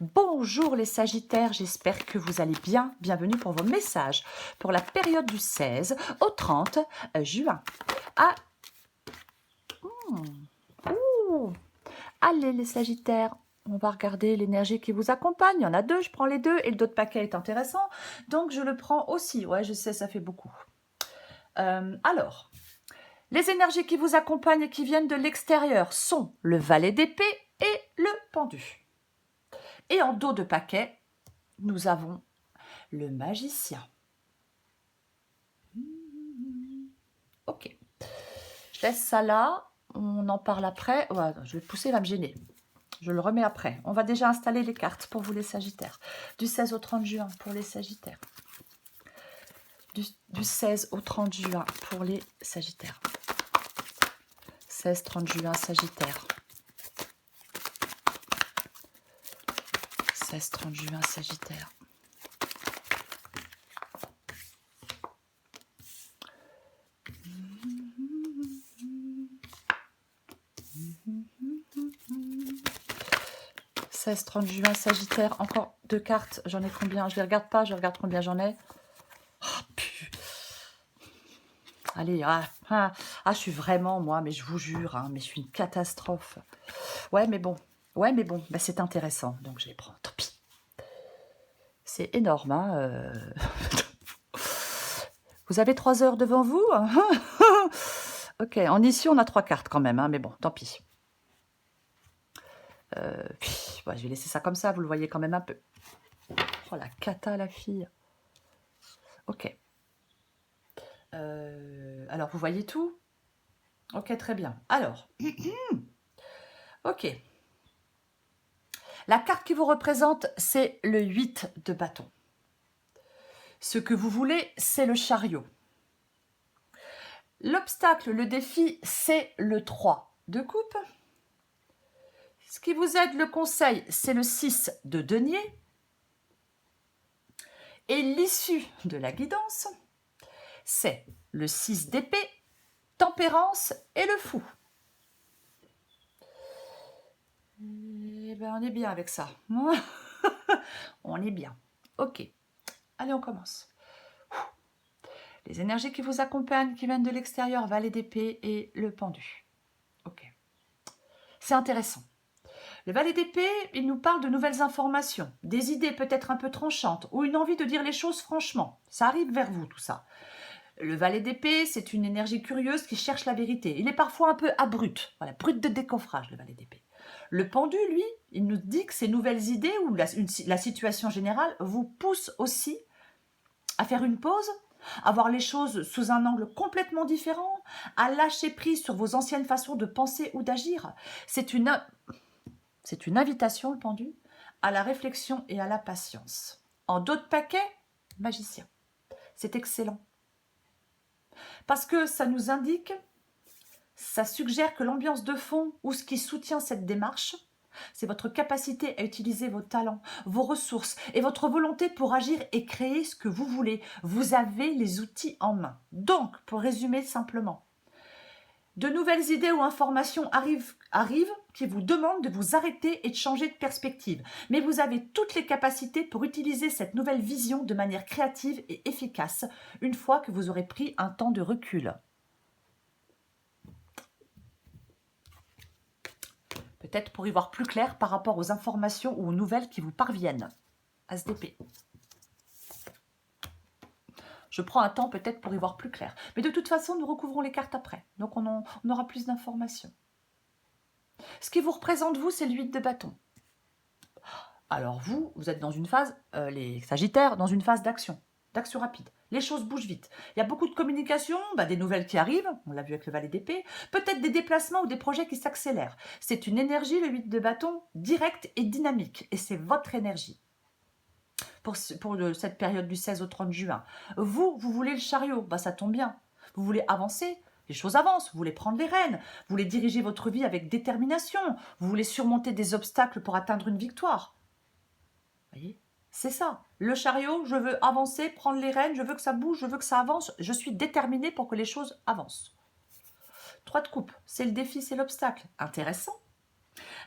Bonjour les Sagittaires, j'espère que vous allez bien. Bienvenue pour vos messages pour la période du 16 au 30 juin. Ah, ouh. Allez les Sagittaires, on va regarder l'énergie qui vous accompagne. Il y en a deux, je prends les deux et l'autre paquet est intéressant. Donc je le prends aussi. Ouais, je sais, ça fait beaucoup. Alors, les énergies qui vous accompagnent et qui viennent de l'extérieur sont le valet d'épée et le pendu. Et en dos de paquet, nous avons le magicien. Ok. Je laisse ça là. On en parle après. Ouais, je vais pousser, il va me gêner. Je le remets après. On va déjà installer les cartes pour vous les Sagittaires. Du 16 au 30 juin pour les Sagittaires. Du 16 au 30 juin pour les Sagittaires. 16-30 juin, Sagittaire. 16-30 juin, Sagittaire. « 16-30 juin, Sagittaire. » Encore deux cartes. J'en ai combien? Je ne les regarde pas. Je regarde combien j'en ai. Allez, je suis vraiment, moi, mais je vous jure, mais je suis une catastrophe. Ouais, mais bon, bah, c'est intéressant, donc je les prends, tant pis. C'est énorme, Vous avez 3 heures devant vous. Ok, en issue, on a 3 cartes quand même, mais bon, tant pis. Ouais, je vais laisser ça comme ça, vous le voyez quand même un peu. Oh, la cata, la fille. Ok. Alors, vous voyez tout? Ok, très bien. Alors, ok. La carte qui vous représente, c'est le 8 de bâton. Ce que vous voulez, c'est le chariot. L'obstacle, le défi, c'est le 3 de coupe. Ce qui vous aide, le conseil, c'est le 6 de denier. Et l'issue de la guidance, c'est le 6 d'épée, tempérance et le fou. Eh bien, on est bien avec ça. On est bien. Ok. Allez, on commence. Les énergies qui vous accompagnent, qui viennent de l'extérieur, valet d'épée et le pendu. Ok. C'est intéressant. Le valet d'épée, il nous parle de nouvelles informations, des idées peut-être un peu tranchantes, ou une envie de dire les choses franchement. Ça arrive vers vous, tout ça. Le valet d'épée, c'est une énergie curieuse qui cherche la vérité. Il est parfois un peu abrupt. Voilà, brut de décoffrage, le valet d'épée. Le pendu, lui, il nous dit que ces nouvelles idées ou la situation générale vous pousse aussi à faire une pause, à voir les choses sous un angle complètement différent, à lâcher prise sur vos anciennes façons de penser ou d'agir. C'est une invitation, le pendu, à la réflexion et à la patience. En d'autres paquets, magicien. C'est excellent. Parce que ça nous indique, ça suggère que l'ambiance de fond ou ce qui soutient cette démarche, c'est votre capacité à utiliser vos talents, vos ressources et votre volonté pour agir et créer ce que vous voulez. Vous avez les outils en main. Donc, pour résumer simplement, de nouvelles idées ou informations arrivent qui vous demandent de vous arrêter et de changer de perspective. Mais vous avez toutes les capacités pour utiliser cette nouvelle vision de manière créative et efficace une fois que vous aurez pris un temps de recul. Peut-être pour y voir plus clair par rapport aux informations ou aux nouvelles qui vous parviennent. As d'épée. Je prends un temps peut-être pour y voir plus clair. Mais de toute façon, nous recouvrons les cartes après. Donc on aura plus d'informations. Ce qui vous représente, vous, c'est le 8 de bâton. Alors vous êtes dans une phase, les Sagittaires, dans une phase d'action rapide. Les choses bougent vite. Il y a beaucoup de communication, des nouvelles qui arrivent, on l'a vu avec le valet d'épée, peut-être des déplacements ou des projets qui s'accélèrent. C'est une énergie, le 8 de bâton, directe et dynamique, et c'est votre énergie. Pour cette période du 16 au 30 juin. Vous voulez le chariot, ça tombe bien. Vous voulez avancer, les choses avancent, vous voulez prendre les rênes, vous voulez diriger votre vie avec détermination, vous voulez surmonter des obstacles pour atteindre une victoire. Vous voyez, c'est ça. Le chariot, je veux avancer, prendre les rênes, je veux que ça bouge, je veux que ça avance. Je suis déterminée pour que les choses avancent. 3 de coupe, c'est le défi, c'est l'obstacle. Intéressant.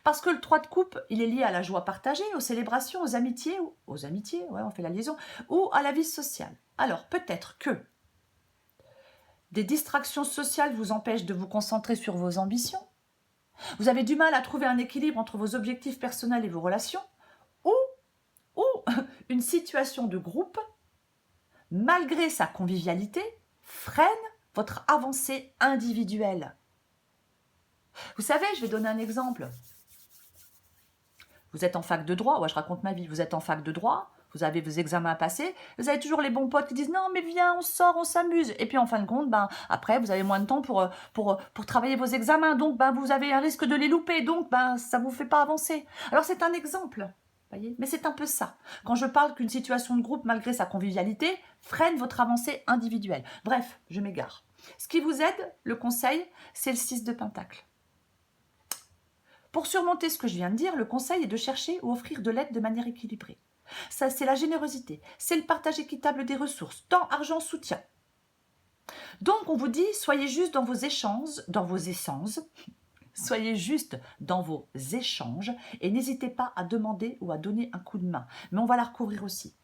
Parce que le 3 de coupe, il est lié à la joie partagée, aux célébrations, aux amitiés, ouais, on fait la liaison, ou à la vie sociale. Alors, peut-être que des distractions sociales vous empêchent de vous concentrer sur vos ambitions. Vous avez du mal à trouver un équilibre entre vos objectifs personnels et vos relations. Ou, ou une situation de groupe, malgré sa convivialité, freine votre avancée individuelle. Vous savez, je vais donner un exemple. Vous êtes en fac de droit, ouais, je raconte ma vie, vous êtes en fac de droit, vous avez vos examens à passer, vous avez toujours les bons potes qui disent non mais viens, on sort, on s'amuse. Et puis en fin de compte, après vous avez moins de temps pour travailler vos examens, donc vous avez un risque de les louper, donc ça ne vous fait pas avancer. Alors c'est un exemple, voyez, mais c'est un peu ça. Quand je parle qu'une situation de groupe, malgré sa convivialité, freine votre avancée individuelle. Bref, je m'égare. Ce qui vous aide, le conseil, c'est le 6 de Pentacle. Pour surmonter ce que je viens de dire, le conseil est de chercher ou offrir de l'aide de manière équilibrée. Ça, c'est la générosité, c'est le partage équitable des ressources, temps, argent, soutien. Donc, on vous dit, soyez juste dans vos échanges, soyez juste dans vos échanges et n'hésitez pas à demander ou à donner un coup de main. Mais on va la recouvrir aussi.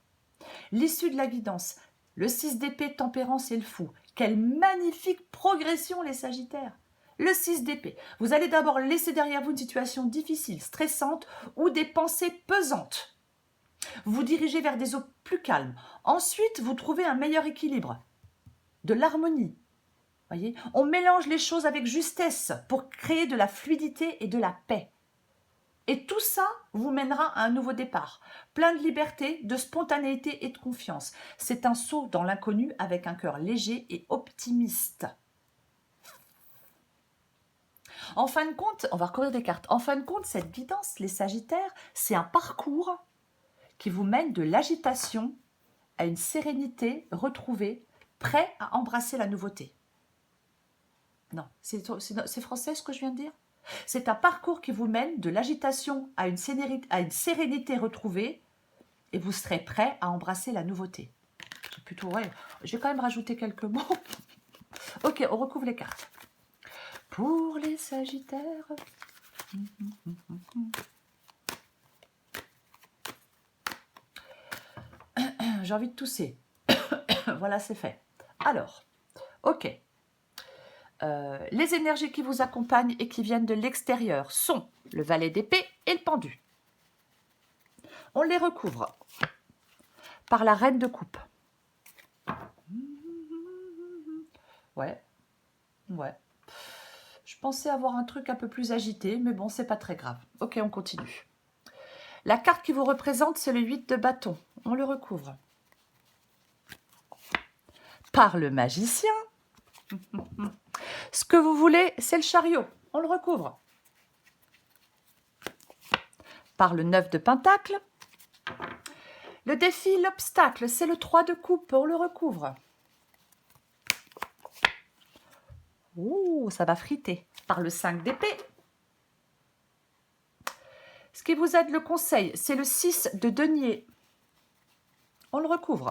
L'issue de la guidance, le 6 d'épée, tempérance et le fou. Quelle magnifique progression les Sagittaires! Le 6 d'épée, vous allez d'abord laisser derrière vous une situation difficile, stressante ou des pensées pesantes. Vous vous dirigez vers des eaux plus calmes. Ensuite, vous trouvez un meilleur équilibre, de l'harmonie. Voyez, on mélange les choses avec justesse pour créer de la fluidité et de la paix. Et tout ça vous mènera à un nouveau départ, plein de liberté, de spontanéité et de confiance. C'est un saut dans l'inconnu avec un cœur léger et optimiste. En fin de compte, on va recouvrir des cartes. En fin de compte, cette guidance, les Sagittaires, c'est un parcours qui vous mène de l'agitation à une sérénité retrouvée, prêt à embrasser la nouveauté. Non, c'est français ce que je viens de dire? C'est un parcours qui vous mène de l'agitation à une sérénité retrouvée et vous serez prêt à embrasser la nouveauté. Plutôt, ouais, je vais quand même rajouter quelques mots. Ok, on recouvre les cartes. Pour les Sagittaires, j'ai envie de tousser. Voilà, c'est fait. Alors, ok. Les énergies qui vous accompagnent et qui viennent de l'extérieur sont le valet d'épée et le pendu. On les recouvre par la reine de coupe. Ouais. Je pensais avoir un truc un peu plus agité, mais bon, c'est pas très grave. Ok, on continue. La carte qui vous représente, c'est le 8 de bâton. On le recouvre. Par le magicien. Ce que vous voulez, c'est le chariot. On le recouvre. Par le 9 de pentacle. Le défi, l'obstacle, c'est le 3 de coupe. On le recouvre. Ouh, ça va friter. Par le 5 d'épée. Ce qui vous aide, le conseil, c'est le 6 de denier. On le recouvre.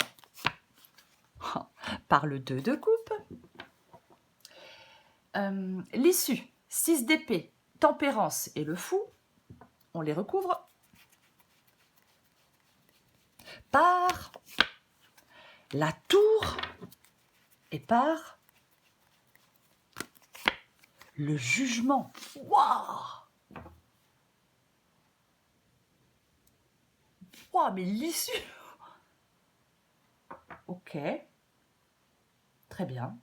Par le 2 de coupe. L'issue, 6 d'épée, tempérance et le fou. On les recouvre. Par la tour et par le jugement. Waouh! Waouh, mais l'issue! Ok. Très bien.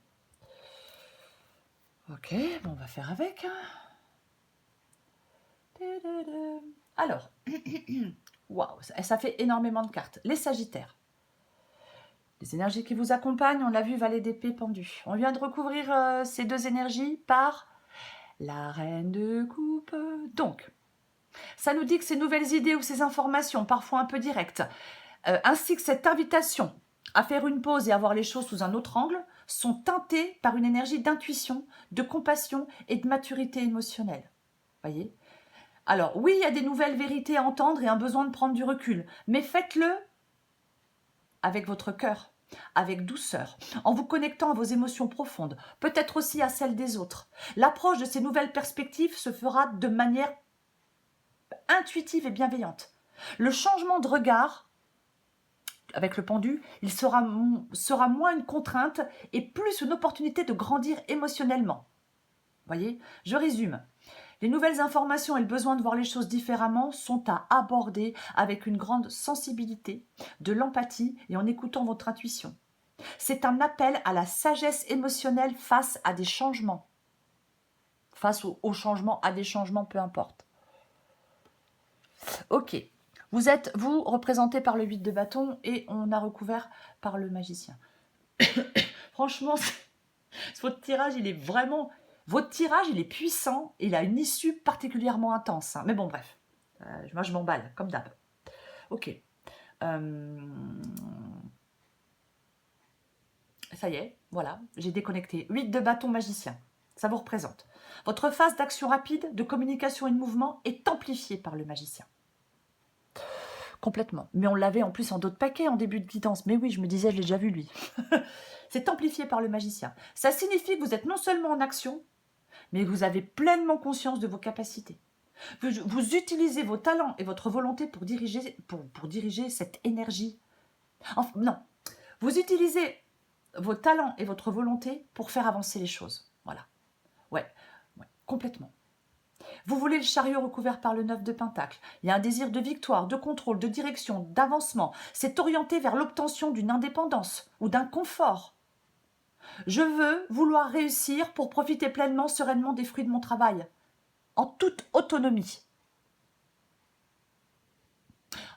Ok, bon, on va faire avec. Alors, waouh, ça fait énormément de cartes. Les Sagittaires. Les énergies qui vous accompagnent, on l'a vu, valet d'épée pendu. On vient de recouvrir ces deux énergies par la reine de coupe. Donc, ça nous dit que ces nouvelles idées ou ces informations, parfois un peu directes, ainsi que cette invitation à faire une pause et à voir les choses sous un autre angle, sont teintées par une énergie d'intuition, de compassion et de maturité émotionnelle. Voyez ? Alors, oui, il y a des nouvelles vérités à entendre et un besoin de prendre du recul, mais faites-le avec votre cœur, avec douceur, en vous connectant à vos émotions profondes, peut-être aussi à celles des autres. L'approche de ces nouvelles perspectives se fera de manière intuitive et bienveillante. Le changement de regard, avec le pendu, il sera moins une contrainte et plus une opportunité de grandir émotionnellement. Voyez, je résume. Les nouvelles informations et le besoin de voir les choses différemment sont à aborder avec une grande sensibilité, de l'empathie et en écoutant votre intuition. C'est un appel à la sagesse émotionnelle face à des changements. Face aux changements, à des changements, peu importe. Ok. Vous êtes, vous, représenté par le 8 de bâton et on a recouvert par le magicien. Franchement, votre tirage, il est vraiment... Votre tirage, il est puissant et il a une issue particulièrement intense. Hein. Mais bon, bref. Moi, je m'emballe, comme d'hab. Ok. Ça y est, voilà. J'ai déconnecté. 8 de bâton magicien. Ça vous représente. Votre phase d'action rapide, de communication et de mouvement est amplifiée par le magicien. Complètement. Mais on l'avait en plus en d'autres paquets en début de guidance. Mais oui, je me disais, je l'ai déjà vu lui. C'est amplifié par le magicien. Ça signifie que vous êtes non seulement en action, mais que vous avez pleinement conscience de vos capacités. Vous utilisez vos talents et votre volonté pour diriger cette énergie. Enfin, non, vous utilisez vos talents et votre volonté pour faire avancer les choses. Voilà. Ouais, complètement. Vous voulez le chariot recouvert par le 9 de Pentacle. Il y a un désir de victoire, de contrôle, de direction, d'avancement. C'est orienté vers l'obtention d'une indépendance ou d'un confort. Je veux vouloir réussir pour profiter pleinement, sereinement des fruits de mon travail, en toute autonomie.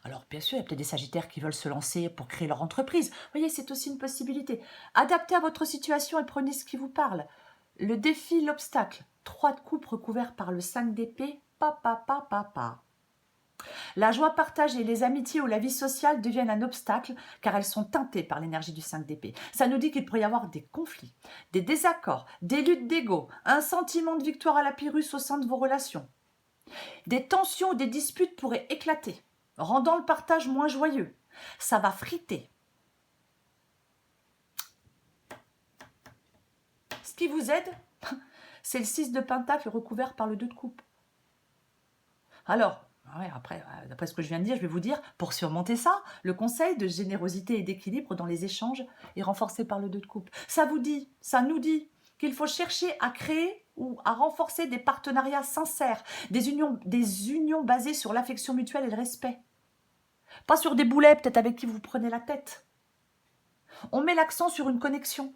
Alors, bien sûr, il y a peut-être des sagittaires qui veulent se lancer pour créer leur entreprise. Vous voyez, c'est aussi une possibilité. Adaptez à votre situation et prenez ce qui vous parle. Le défi, l'obstacle. 3 de coupe recouverts par le 5 d'épée. Pa. La joie partagée, les amitiés ou la vie sociale deviennent un obstacle car elles sont teintées par l'énergie du 5 d'épée. Ça nous dit qu'il pourrait y avoir des conflits, des désaccords, des luttes d'ego, un sentiment de victoire à la Pyrrhus au sein de vos relations. Des tensions ou des disputes pourraient éclater, rendant le partage moins joyeux. Ça va friter. Ce qui vous aide, c'est le 6 de Pentacle recouvert par le 2 de coupe. Alors, après, d'après ce que je viens de dire, je vais vous dire, pour surmonter ça, le conseil de générosité et d'équilibre dans les échanges est renforcé par le 2 de coupe. Ça nous dit qu'il faut chercher à créer ou à renforcer des partenariats sincères, des unions basées sur l'affection mutuelle et le respect. Pas sur des boulets peut-être avec qui vous prenez la tête. On met l'accent sur une connexion,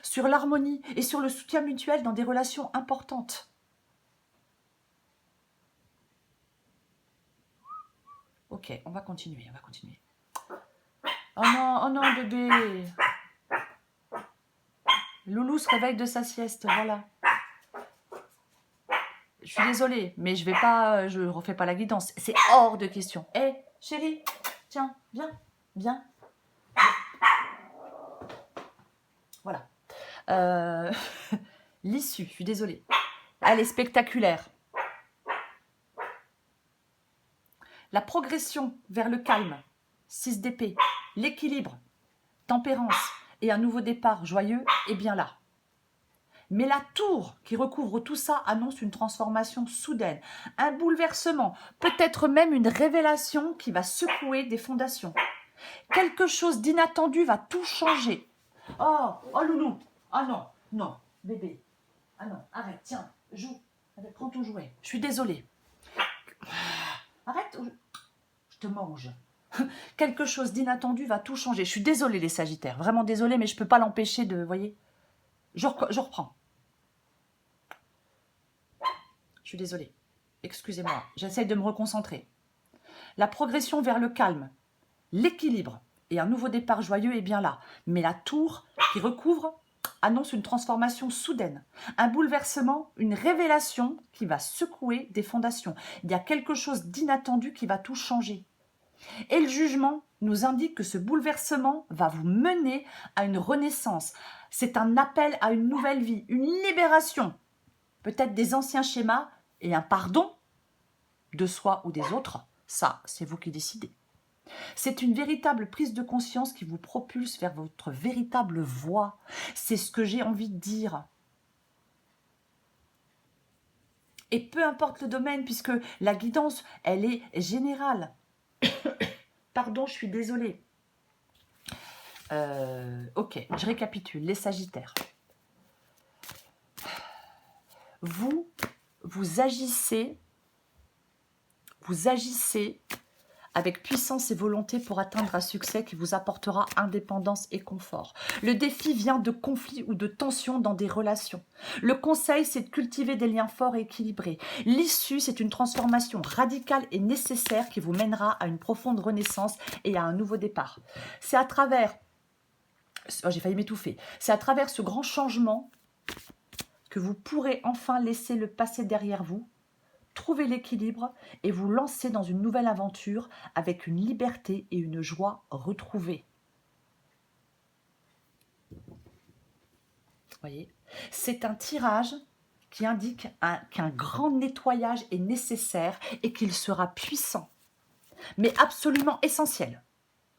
sur l'harmonie et sur le soutien mutuel dans des relations importantes. Ok, on va continuer. Oh non, bébé. Loulou se réveille de sa sieste, voilà. Je suis désolée, mais je refais pas la guidance. C'est hors de question. Hé, chérie, tiens, viens. Voilà. L'issue, je suis désolée. Elle est spectaculaire. La progression vers le calme, 6 d'épée, l'équilibre, tempérance et un nouveau départ joyeux est bien là. Mais la tour qui recouvre tout ça annonce une transformation soudaine, un bouleversement, peut-être même une révélation qui va secouer des fondations. Quelque chose d'inattendu va tout changer. Oh loulou, ah non, bébé, ah non, arrête, tiens, joue, prends ton jouet, je suis désolée. Arrête, je te mange. Quelque chose d'inattendu va tout changer. Je suis désolée les Sagittaires, vraiment désolée, mais je ne peux pas l'empêcher de, voyez, je reprends. Je suis désolée. Excusez-moi, j'essaie de me reconcentrer. La progression vers le calme, l'équilibre et un nouveau départ joyeux est bien là. Mais la tour qui recouvre annonce une transformation soudaine, un bouleversement, une révélation qui va secouer des fondations. Il y a quelque chose d'inattendu qui va tout changer. Et le jugement nous indique que ce bouleversement va vous mener à une renaissance. C'est un appel à une nouvelle vie, une libération, peut-être des anciens schémas et un pardon de soi ou des autres. Ça, c'est vous qui décidez. C'est une véritable prise de conscience qui vous propulse vers votre véritable voie. C'est ce que j'ai envie de dire. Et peu importe le domaine, puisque la guidance, elle est générale. Pardon, je suis désolée. Ok, je récapitule. Les Sagittaires. Vous agissez avec puissance et volonté pour atteindre un succès qui vous apportera indépendance et confort. Le défi vient de conflits ou de tensions dans des relations. Le conseil, c'est de cultiver des liens forts et équilibrés. L'issue, c'est une transformation radicale et nécessaire qui vous mènera à une profonde renaissance et à un nouveau départ. C'est à travers... Oh, j'ai failli m'étouffer. C'est à travers ce grand changement que vous pourrez enfin laisser le passé derrière vous, trouver l'équilibre et vous lancer dans une nouvelle aventure avec une liberté et une joie retrouvées. Voyez, c'est un tirage qui indique qu'un grand nettoyage est nécessaire et qu'il sera puissant, mais absolument essentiel.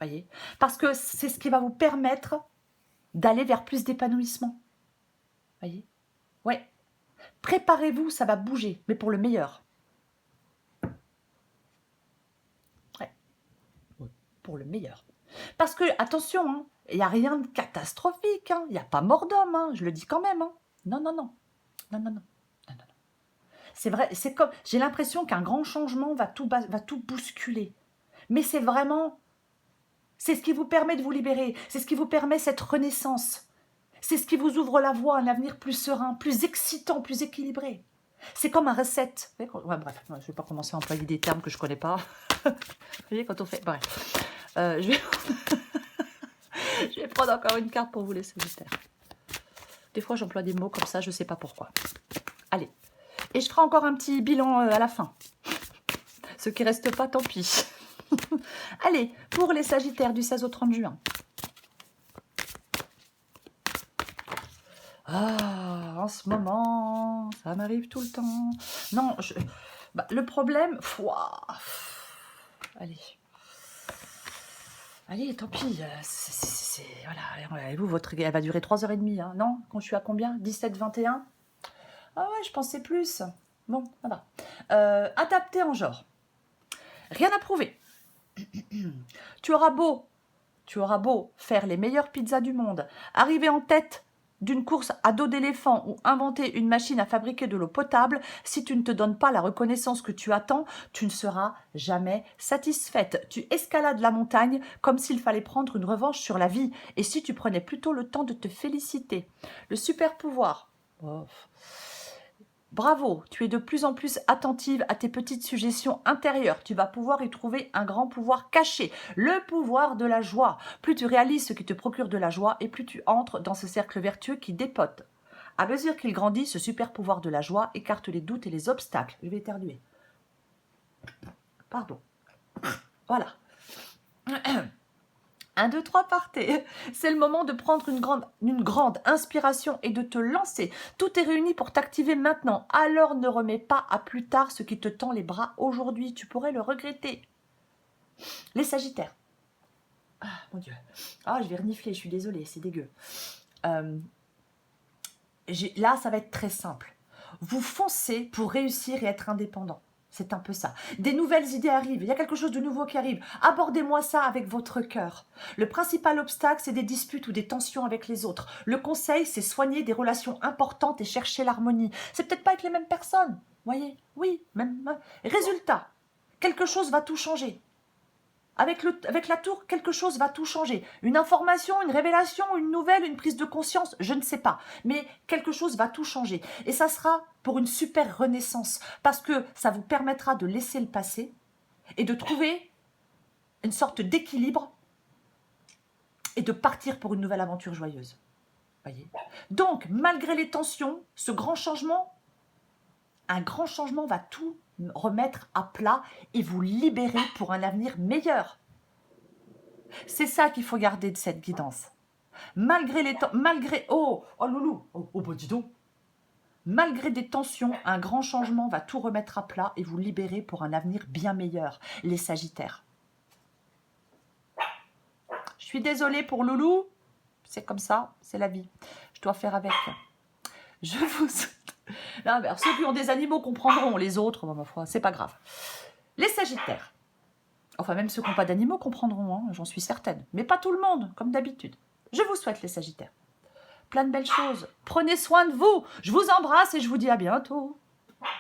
Voyez, parce que c'est ce qui va vous permettre d'aller vers plus d'épanouissement. Voyez, ouais. Préparez-vous, ça va bouger, mais pour le meilleur. Pour le meilleur. Parce que, attention, hein, il n'y a rien de catastrophique, hein, il n'y a pas mort d'homme, hein, je le dis quand même. Hein. Non, non, non. Non, non, non. Non, non, non. C'est vrai, c'est comme, j'ai l'impression qu'un grand changement va tout bousculer. Mais c'est vraiment, c'est ce qui vous permet de vous libérer, c'est ce qui vous permet cette renaissance. C'est ce qui vous ouvre la voie à un avenir plus serein, plus excitant, plus équilibré. C'est comme un recette. Ouais, bref, je ne vais pas commencer à employer des termes que je ne connais pas. Vous voyez, quand on fait... Bref. Je vais prendre encore une carte pour vous laisser mystère. Des fois, j'emploie des mots comme ça, je ne sais pas pourquoi. Allez. Et je ferai encore un petit bilan à la fin. Ceux qui ne restent pas, tant pis. Allez, pour les Sagittaires du 16 au 30 juin. Ah, en ce moment, ça m'arrive tout le temps. Non, le problème... Allez. Allez, tant pis. Voilà. Et vous, elle va durer 3h30. Hein, non? Quand je suis à combien? 17, 21? Ah ouais, je pensais plus. Bon, voilà. Adapté en genre. Rien à prouver. Tu auras beau faire les meilleures pizzas du monde, arriver en tête d'une course à dos d'éléphant ou inventer une machine à fabriquer de l'eau potable, si tu ne te donnes pas la reconnaissance que tu attends, tu ne seras jamais satisfaite. Tu escalades la montagne comme s'il fallait prendre une revanche sur la vie. Et si tu prenais plutôt le temps de te féliciter? Le super pouvoir. Bravo, tu es de plus en plus attentive à tes petites suggestions intérieures. Tu vas pouvoir y trouver un grand pouvoir caché, le pouvoir de la joie. Plus tu réalises ce qui te procure de la joie et plus tu entres dans ce cercle vertueux qui dépote. À mesure qu'il grandit, ce super pouvoir de la joie écarte les doutes et les obstacles. Je vais éternuer. Pardon. Voilà. 1, 2, 3, partez. C'est le moment de prendre une grande inspiration et de te lancer. Tout est réuni pour t'activer maintenant. Alors ne remets pas à plus tard ce qui te tend les bras aujourd'hui. Tu pourrais le regretter. Les Sagittaires. Ah, mon Dieu. Ah, je vais renifler, je suis désolée, c'est dégueu. Là, ça va être très simple. Vous foncez pour réussir et être indépendant. C'est un peu ça. Des nouvelles idées arrivent, il y a quelque chose de nouveau qui arrive. Abordez-moi ça avec votre cœur. Le principal obstacle, c'est des disputes ou des tensions avec les autres. Le conseil, c'est soigner des relations importantes et chercher l'harmonie. C'est peut-être pas avec les mêmes personnes, voyez? Oui, même. Résultat, quelque chose va tout changer. Avec la tour, quelque chose va tout changer. Une information, une révélation, une nouvelle, une prise de conscience, je ne sais pas. Mais quelque chose va tout changer. Et ça sera pour une super renaissance. Parce que ça vous permettra de laisser le passé et de trouver une sorte d'équilibre et de partir pour une nouvelle aventure joyeuse. Voyez ? Donc, malgré les tensions, ce grand changement, un grand changement va tout remettre à plat et vous libérer pour un avenir meilleur. C'est ça qu'il faut garder de cette guidance. Malgré les temps, oh loulou, bah dis donc. Malgré des tensions, un grand changement va tout remettre à plat et vous libérer pour un avenir bien meilleur, les Sagittaires. Je suis désolée pour Loulou, c'est comme ça, c'est la vie. Je dois faire avec. Je vous souhaite Non, mais alors, ceux qui ont des animaux comprendront, les autres, ma foi, c'est pas grave. Les Sagittaires. Enfin, même ceux qui n'ont pas d'animaux comprendront, hein, j'en suis certaine. Mais pas tout le monde, comme d'habitude. Je vous souhaite, les Sagittaires, plein de belles choses. Prenez soin de vous. Je vous embrasse et je vous dis à bientôt.